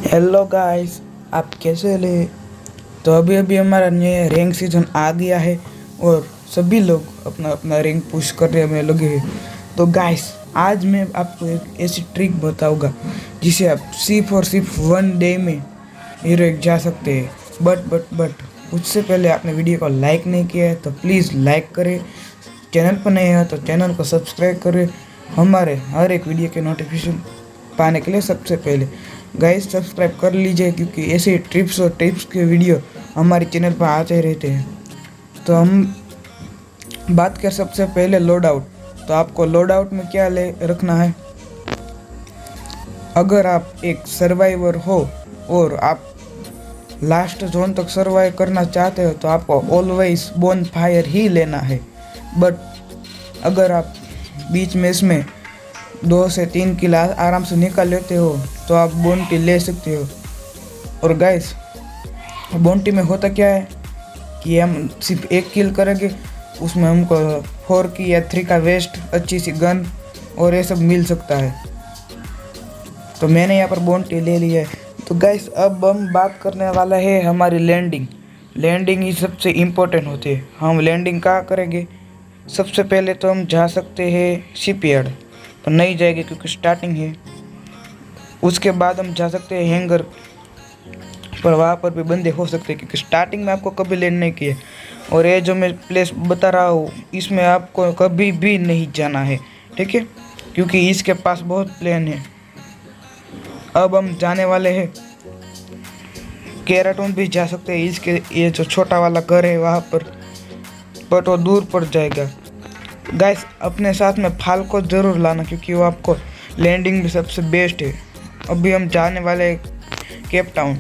Hello guys, आप कैसे ले। तो अभी अभी हमारा नया रैंक सीजन आ गया है और सभी लोग अपना अपना रैंक पुश करने में लगे हैं। तो गाइस, आज मैं आपको एक ऐसी ट्रिक बताऊंगा जिसे आप सिर्फ 1 डे में हीरो रैंक जा सकते हैं। बट उससे पहले आपने वीडियो को लाइक नहीं किया है तो प्लीज़ लाइक करें। चैनल पर नए हो तो चैनल को सब्सक्राइब करें हमारे हर एक वीडियो के नोटिफिकेशन पाने के लिए। सबसे पहले गाइस सब्सक्राइब कर लीजिए, क्योंकि ऐसे ट्रिप्स और टिप्स के वीडियो हमारे चैनल पर आते रहते हैं। तो हम बात करें सबसे पहले लोड आउट। तो आपको लोड आउट में क्या ले रखना है। अगर आप एक सर्वाइवर हो और आप लास्ट जोन तक सर्वाइव करना चाहते हो तो आपको ऑलवेज बोन फायर ही लेना है। बट अगर आप बीच में इसमें 2 से 3 किल आराम से निकाल लेते हो तो आप बोंटी ले सकते हो। और गाइस, बोंटी में होता क्या है कि हम सिर्फ 1 किल करेंगे, उसमें हमको 4 की या 3 का वेस्ट, अच्छी सी गन और ये सब मिल सकता है। तो मैंने यहाँ पर बोंटी ले लिया है। तो गाइस, अब हम बात करने वाला है हमारी लैंडिंग ही सबसे इम्पोर्टेंट होती है। हम लैंडिंग कहाँ करेंगे। सबसे पहले तो हम जा सकते हैं शिपयार्ड, पर नहीं जाएंगे क्योंकि स्टार्टिंग है। उसके बाद हम जा सकते हैं हैंगर, पर वहाँ पर भी बंदे हो सकते हैं क्योंकि स्टार्टिंग में आपको कभी लैंड नहीं किए। और ये जो मैं प्लेस बता रहा हूँ इसमें आपको कभी भी नहीं जाना है, ठीक है, क्योंकि इसके पास बहुत प्लेन है। अब हम जाने वाले हैं केराटोन भी जा सकते हैं। इसके ये जो छोटा वाला घर है वहाँ पर, बट वो दूर पड़ जाएगा। गाइस, अपने साथ में फाल्को ज़रूर लाना क्योंकि वो आपको लैंडिंग में सबसे बेस्ट है। अभी हम जाने वाले केप टाउन।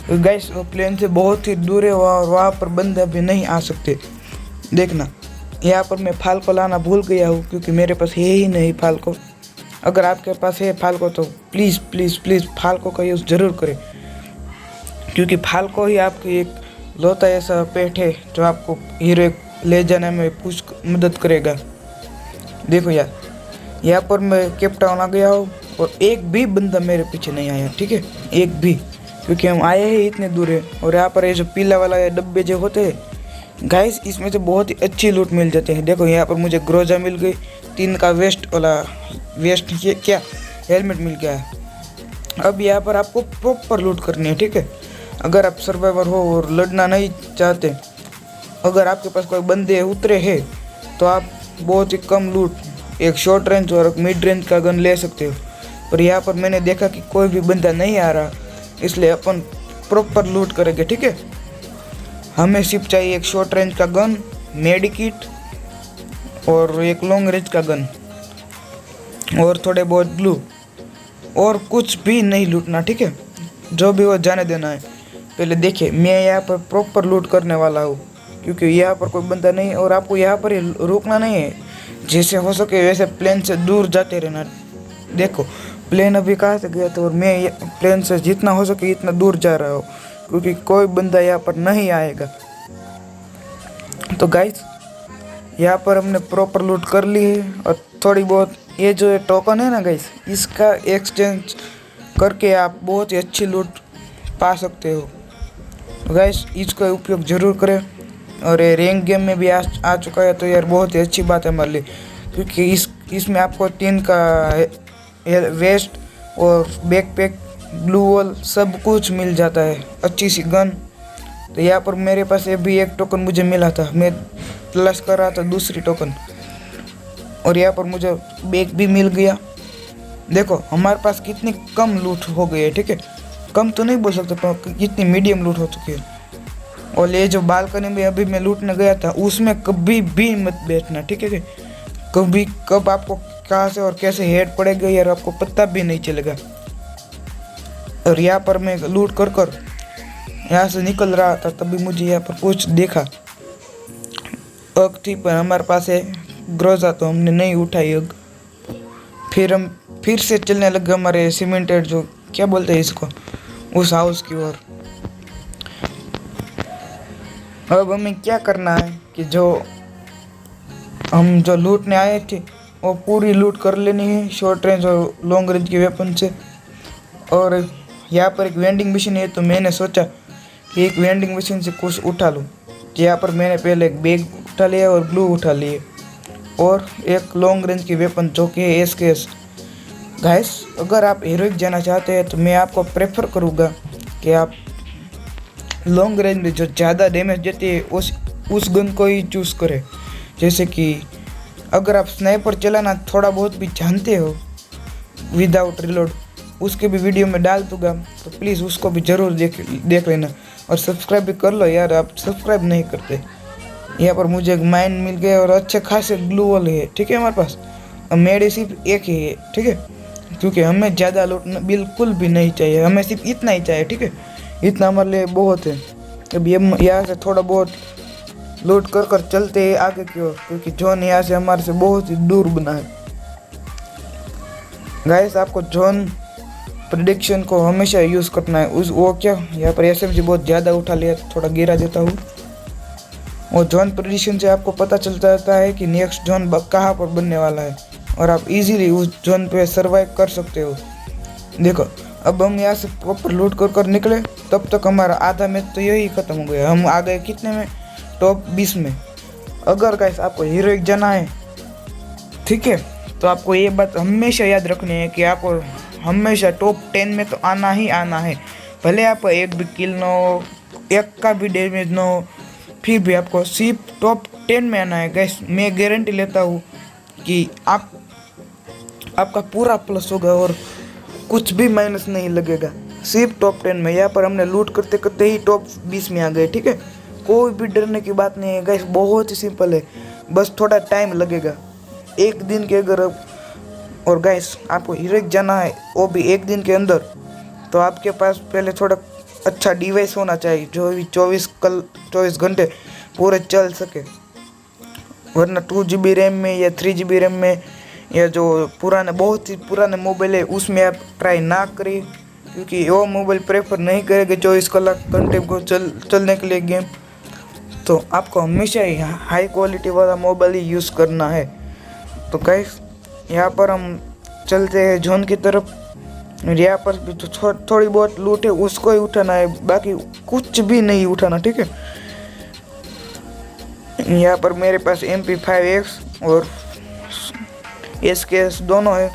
तो गाइस, वो प्लेन से बहुत ही दूर है और वहाँ पर बंदे अभी नहीं आ सकते। देखना, यहाँ पर मैं फाल्को लाना भूल गया हूँ क्योंकि मेरे पास है ही नहीं फाल्को। अगर आपके पास है फाल्को तो प्लीज़ प्लीज़ प्लीज़ फाल्को का यूज़ ज़रूर करें, क्योंकि फाल्को ही आपकी एक लौता ऐसा पेट है जो आपको हीरो ले जाने में कुछ मदद करेगा। देखो यार, यहाँ पर मैं केप टाउन आ गया हूँ और एक भी बंदा मेरे पीछे नहीं आया, ठीक है, एक भी, क्योंकि हम आए हैं इतने दूर है। और यहाँ पर ये जो पीला वाला ये डब्बे जो होते हैं गाइस, इसमें से बहुत ही अच्छी लूट मिल जाते हैं। देखो यहाँ पर मुझे ग्रोजा मिल गई, 3 का वेस्ट वाला वेस्ट ये क्या हेलमेट मिल गया है। अब यहाँ पर आपको प्रॉपर लूट करनी है, ठीक है। अगर आप सर्वाइवर हो और लड़ना नहीं चाहते, अगर आपके पास कोई बंदे उतरे हैं तो आप बहुत ही कम लूट, एक शॉर्ट रेंज और एक मिड रेंज का गन ले सकते हो। पर यहाँ पर मैंने देखा कि कोई भी बंदा नहीं आ रहा, इसलिए अपन प्रॉपर लूट करेंगे, ठीक है। हमें सिर्फ चाहिए एक शॉर्ट रेंज का गन, मेडिकिट और एक लॉन्ग रेंज का गन और थोड़े बहुत ग्लू, और कुछ भी नहीं लूटना, ठीक है। जो भी वो जाने देना है। पहले देखिए, मैं यहाँ पर प्रॉपर लूट करने वाला हूँ क्योंकि यहाँ पर कोई बंदा नहीं है और आपको यहाँ पर ही रुकना नहीं है। जैसे हो सके वैसे प्लेन से दूर जाते रहना। देखो, प्लेन अभी कहाँ से गया था और मैं प्लेन से जितना हो सके इतना दूर जा रहा हूँ क्योंकि कोई बंदा यहाँ पर नहीं आएगा। तो गाइस, यहाँ पर हमने प्रॉपर लूट कर ली है और थोड़ी बहुत ये जो टोकन है ना गाइस, इसका एक्सचेंज करके आप बहुत ही अच्छी लूट पा सकते हो। तो गाइस, इसका उपयोग ज़रूर करें। और ये रैंक गेम में भी आ चुका है तो यार बहुत ही अच्छी बात है हमारे लिए, क्योंकि इसमें आपको 3 का वेस्ट और बैकपैक, ब्लू वॉल सब कुछ मिल जाता है, अच्छी सी गन। तो यहाँ पर मेरे पास ये भी एक टोकन मुझे मिला था, मैं प्लस कर रहा था दूसरी टोकन, और यहाँ पर मुझे बैग भी मिल गया। देखो हमारे पास कितनी कम लूट हो गई है, ठीक है, कम तो नहीं बोल सकते पर कितनी मीडियम लूट हो चुकी है। और ये जो बालकनी में अभी मैं लूटने गया था उसमें कभी भी मत बैठना, ठीक है। कभी कब आपको कहाँ से और कैसे हेड पड़ेगा यार आपको पता भी नहीं चलेगा। और यहाँ पर मैं लूट कर यहाँ से निकल रहा था तभी मुझे यहाँ पर कुछ देखा, अग थी, पर हमारे पास है ग्रोजा तो हमने नहीं उठाई अग। फिर हम फिर से चलने लगे हमारे सीमेंटेड जो क्या बोलते हैं इसको, उस हाउस की ओर। अब हमें क्या करना है कि जो हम जो लूटने आए थे वो पूरी लूट कर लेनी है, शॉर्ट रेंज और लॉन्ग रेंज के वेपन से। और यहाँ पर एक वेंडिंग मशीन है, तो मैंने सोचा कि एक वेंडिंग मशीन से कुछ उठा लूँ। यहाँ पर मैंने पहले एक बैग उठा लिया और ग्लू उठा लिए और एक लॉन्ग रेंज की वेपन जो कि है SKS। गाइस, अगर आप हीरोइक जाना चाहते हैं तो मैं आपको प्रेफर करूँगा कि आप लॉन्ग रेंज में जो ज़्यादा डैमेज देती है उस गन को ही चूज़ करें। जैसे कि अगर आप स्नाइपर चलाना थोड़ा बहुत भी जानते हो विदाउट रिलोड, उसके भी वीडियो में डाल दूँगा, तो प्लीज़ उसको भी ज़रूर देख लेना और सब्सक्राइब भी कर लो यार, आप सब्सक्राइब नहीं करते। यहाँ पर मुझे एक माइन मिल गया और अच्छे खासे ग्लू वॉल है, ठीक है हमारे पास। अब मेरे सिर्फ एक ही है, ठीक है, क्योंकि हमें ज़्यादा लूट बिल्कुल भी नहीं चाहिए, हमें सिर्फ इतना ही चाहिए, ठीक है। इतना हमारे लिए बहुत है। अब ये यहाँ से थोड़ा बहुत लूट कर चलते हैं आगे की ओर, क्योंकि जोन यहाँ से हमारे से बहुत ही दूर बना है। गाइस, आपको जोन प्रेडिक्शन को हमेशा यूज़ करना है। वो क्या, यहाँ पर SMG बहुत ज़्यादा उठा लिया, थोड़ा गिरा देता हूँ। और जोन प्रेडिक्शन से आपको पता चलता रहता है कि नेक्स्ट जोन कहाँ पर बनने वाला है और आप इजीली उस जोन पे सर्वाइव कर सकते हो। देखो, अब हम यहाँ से प्रॉपर लूट कर निकले, तब तक हमारा आधा मैच तो यही ख़त्म हो गया। हम आ गए कितने में, टॉप 20 में। अगर गाइस आपको हीरोइक जाना है, ठीक है, तो आपको ये बात हमेशा याद रखनी है कि आपको हमेशा टॉप 10 में तो आना ही आना है। भले आप एक भी किल ना हो, एक का भी डैमेज ना हो, फिर भी आपको सिर्फ टॉप 10 में आना है। गाइस, मैं गारंटी लेता हूँ कि आपका पूरा प्लस होगा और कुछ भी माइनस नहीं लगेगा, सिर्फ टॉप 10 में। यहाँ पर हमने लूट करते करते ही टॉप 20 में आ गए, ठीक है। कोई भी डरने की बात नहीं है गाइस, बहुत ही सिंपल है, बस थोड़ा टाइम लगेगा, एक दिन के अगर। और गाइस, आपको हीरोइक जाना है वो भी एक दिन के अंदर, तो आपके पास पहले थोड़ा अच्छा डिवाइस होना चाहिए जो भी 24 घंटे पूरे चल सके। वरना 2 GB रैम में या 3 GB रैम में या जो बहुत ही पुराने मोबाइल है उसमें आप ट्राई ना करिए, क्योंकि वो मोबाइल प्रेफर नहीं करेगा 24 घंटे को चलने के लिए गेम। तो आपको हमेशा ही हाई क्वालिटी वाला मोबाइल ही यूज़ करना है। तो गाइस, यहाँ पर हम चलते हैं जोन की तरफ। यहाँ पर भी जो थोड़ी बहुत लूट है उसको ही उठाना है, बाकी कुछ भी नहीं उठाना, ठीक है। यहाँ पर मेरे पास MP5X और SKS दोनों है।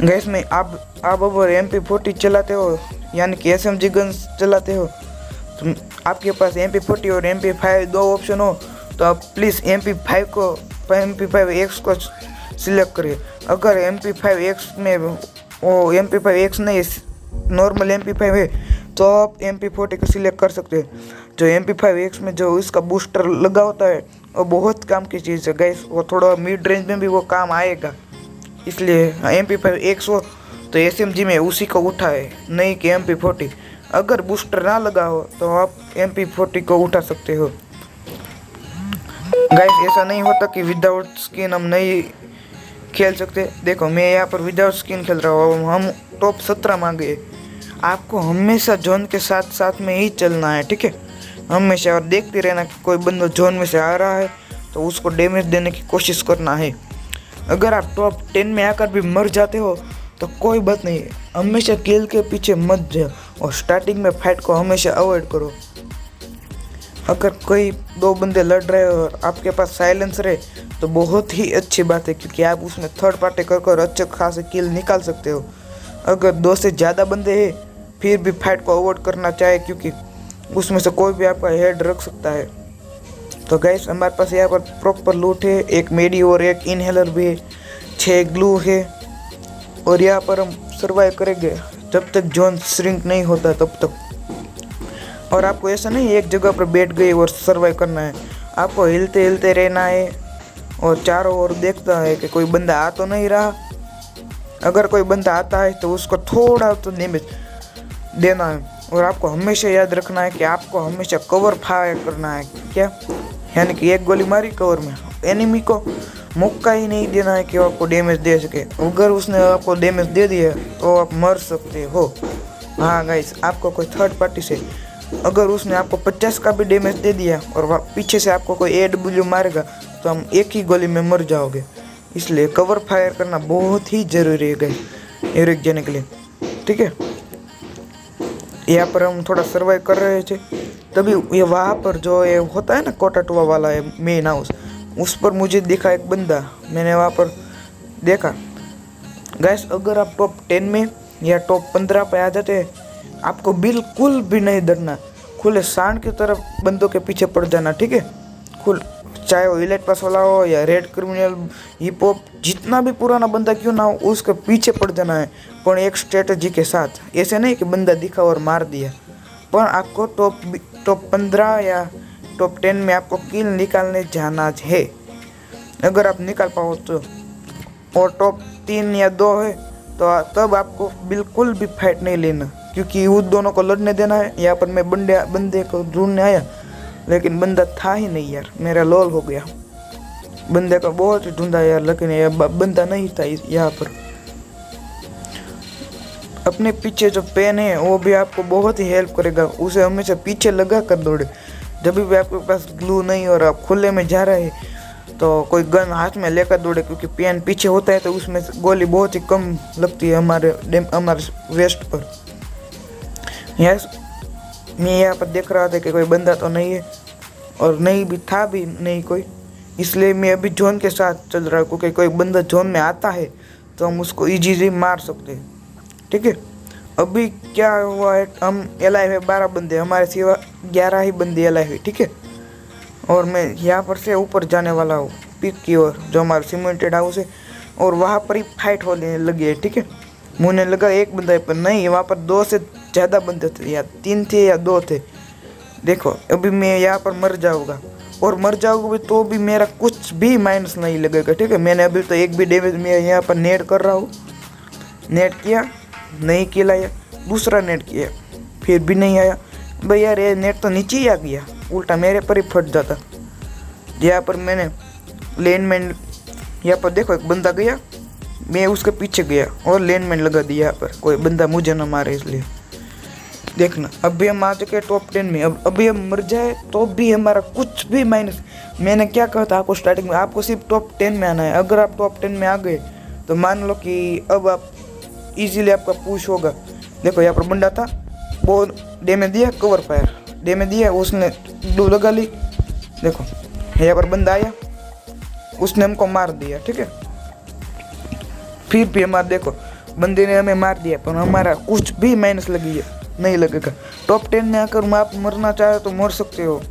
गैस में आप अगर MP40 चलाते हो यानी कि SMG गन्स चलाते हो, तो आपके पास MP40 और MP5 दो ऑप्शन हो, तो आप प्लीज़ MP5X को सिलेक्ट करिए। अगर MP5X में वो MP5X नहीं नॉर्मल MP5 है तो आप MP40 को सिलेक्ट कर सकते हैं। जो MP5X में जो इसका बूस्टर लगा होता है वो बहुत काम की चीज़ है गाइस, वो थोड़ा मिड रेंज में भी वो काम आएगा। इसलिए MP5X हो तो SMG में उसी को उठाए, नहीं कि MP40। अगर बूस्टर ना लगा हो तो आप MP40 को उठा सकते हो। गाइस, ऐसा नहीं होता कि विदाउट स्किन हम नहीं खेल सकते। देखो, मैं यहाँ पर विदाउट स्किन खेल रहा हूँ, हम टॉप 17 में आ गए। आपको हमेशा जोन के साथ साथ में ही चलना है, ठीक है, हमेशा। और देखते रहना कि कोई बंदा जोन में से आ रहा है तो उसको डैमेज देने की कोशिश करना है। अगर आप टॉप 10 में आकर भी मर जाते हो तो कोई बात नहीं, हमेशा किल के पीछे मत जाओ और स्टार्टिंग में फाइट को हमेशा अवॉइड करो। अगर कोई 2 बंदे लड़ रहे हो और आपके पास साइलेंसर है तो बहुत ही अच्छी बात है, क्योंकि आप उसमें थर्ड पार्टी कर अच्छे खासे किल निकाल सकते हो। अगर 2 से ज़्यादा बंदे हैं फिर भी फाइट को अवॉइड करना चाहिए, क्योंकि उसमें से कोई भी आपका हेड रख सकता है। तो गाइस, हमारे पास यहाँ पर प्रॉपर लूट है, एक मेडी और एक इनहेलर भी है, 6 ग्लू है, और यहाँ पर हम सर्वाइव करेंगे जब तक जोन श्रिंक नहीं होता तब तक। और आपको ऐसा नहीं एक जगह पर बैठ गए और सर्वाइव करना है, आपको हिलते हिलते रहना है और चारों ओर देखता है कि कोई बंदा आ तो नहीं रहा। अगर कोई बंदा आता है तो उसको थोड़ा तो डैमेज देना है। और आपको हमेशा याद रखना है कि आपको हमेशा कवर फायर करना है, क्या यानी कि एक गोली मारी कवर में, एनिमी को मौका ही नहीं देना है कि वो आपको डैमेज दे सके। अगर उसने आपको डैमेज दे दिया तो आप मर सकते हो। हाँ गाइस, आपको कोई थर्ड पार्टी से अगर उसने आपको 50 का भी डैमेज दे दिया और पीछे से आपको कोई AW मारेगा तो हम एक ही गोली में मर जाओगे। इसलिए कवर फायर करना बहुत ही ज़रूरी है गाइस हीरोइक जाने के लिए। ठीक है। यहाँ पर हम थोड़ा सर्वाइव कर रहे थे, तभी ये वहाँ पर जो ये होता है ना कोटाटुआ वाला है मेन हाउस, उस पर मुझे दिखा एक बंदा। मैंने वहाँ पर देखा। गैस अगर आप टॉप 10 में या टॉप 15 पे आ जाते हैं, आपको बिल्कुल भी नहीं डरना, खुले सांड की तरफ बंदों के पीछे पड़ जाना, ठीक है। चाहे वो इलाइट पास वाला हो या रेड क्रिमिनल, हिप हॉप, जितना भी पुराना बंदा क्यों ना हो, उसके पीछे पड़ जाना है, पर एक स्ट्रेटजी के साथ। ऐसे नहीं कि बंदा दिखा और मार दिया, पर आपको टॉप 15 या टॉप 10 में आपको किल निकालने जाना है। अगर आप निकाल पाओ तो, और टॉप 3 या 2 है तो तब आपको बिल्कुल भी फाइट नहीं लेना, क्योंकि उन दोनों को लड़ने देना है। यहाँ पर मैं बंदे को ढूंढने आया, लेकिन बंदा था ही नहीं यार, मेरा लोल हो गया। बंदे को बहुत ही ढूंढा यार, लेकिन यह बंदा नहीं था यहाँ पर। अपने पीछे जो पेन है वो भी आपको बहुत ही हेल्प करेगा, उसे हमेशा पीछे लगा कर दौड़े। जब भी आपके पास ग्लू नहीं और आप खुले में जा रहे हैं तो कोई गन हाथ में लेकर दौड़े, क्योंकि पेन पीछे होता है तो उसमें गोली बहुत ही कम लगती है हमारे वेस्ट पर। यस, मैं यहाँ पर देख रहा था कि कोई बंदा तो नहीं है, और नहीं भी था भी नहीं कोई, इसलिए मैं अभी जोन के साथ चल रहा हूँ, क्योंकि कोई बंदा जोन में आता है तो हम उसको इजीली मार सकते हैं, ठीक है। अभी क्या हुआ है, हम एलाइव है 12 बंदे, हमारे सिवा 11 ही बंदे एलाइव है, ठीक है। और मैं यहाँ पर से ऊपर जाने वाला हूँ पीक की ओर, जो हमारा सीमेंटेड हाउस है, और वहाँ पर ही फाइट होने लगी है, ठीक है। मुझे लगा एक बंदा है, पर नहीं, वहाँ पर 2 से ज़्यादा बंदे थे, या 3 थे या 2 थे। देखो अभी मैं यहाँ पर मर जाऊँगा, और मर जाऊँगा भी तो भी मेरा कुछ भी माइनस नहीं लगेगा, ठीक है। मैंने अभी तो एक भी डैमेज मैं यहाँ पर नेट कर रहा हूँ, नेट किया नहीं खिलाया, दूसरा नेट किया फिर भी नहीं आया। भाई यार ये नेट तो नीचे ही आ गया, उल्टा मेरे पर ही फट जाता। यहाँ पर मैंने लैंडमाइन, यहाँ पर देखो एक बंदा गया, मैं उसके पीछे गया और लैंडमाइन लगा दिया यहाँ पर, कोई बंदा मुझे ना मारे इसलिए। देखना अभी हम आ चुके हैं टॉप 10 में। अब अभी हम मर जाए तो भी हमारा कुछ भी माइनस। मैंने क्या कहा था आपको स्टार्टिंग में, आपको सिर्फ टॉप 10 में आना है। अगर आप टॉप 10 में आ गए तो मान लो कि अब आप इजीली आपका पुश होगा। देखो यहाँ पर बंदा था, वो डैमेज दिया, कवर फायर डैमेज दिया, उसने ग्लू लगा ली। देखो यहाँ पर बंदा आया, उसने हमको मार दिया, ठीक है। फिर भी हमारा देखो बंदे ने हमें मार दिया, पर हमारा कुछ भी माइनस लगी है नहीं लगेगा। टॉप 10 में आकर आप मरना चाहे तो मर सकते हो।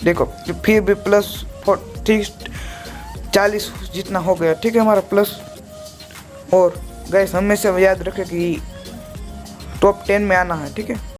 देखो फिर भी प्लस 40 जितना हो गया, ठीक है हमारा प्लस। और गाइस हमेशा याद रखें कि टॉप 10 में आना है, ठीक है।